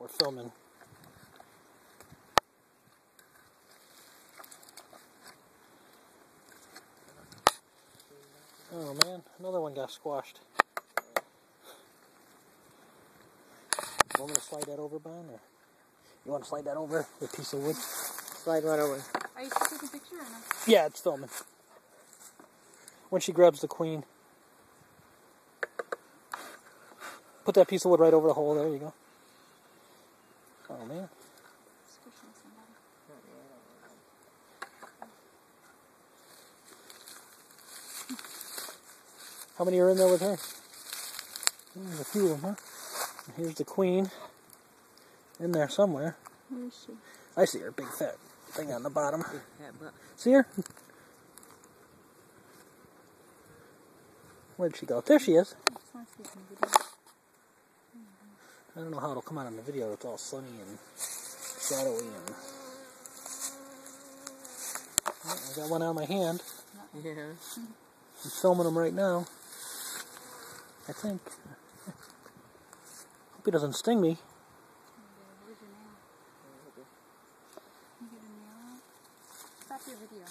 We're filming. Oh man, another one got squashed. You want me to slide that over, Bon? Or you want to slide that over with a piece of wood? Slide right over. Are you still taking a picture or no? Yeah, it's filming. When she grabs the queen, put that piece of wood right over the hole. There you go. Oh man. Squishing somebody. How many are in there with her? There's a few of them, huh? And here's the queen. In there somewhere. Where is she? I see her, big fat thing on the bottom. Yeah, See her? Where'd she go? There she is. I just want to see it in the video. I don't know how it'll come out in the video. It's all sunny and shadowy and... Oh, I got one out of my hand. yeah. I'm filming them right now. I think. Hope he doesn't sting me. Where's your nail? Can you get a nail out? Stop your video.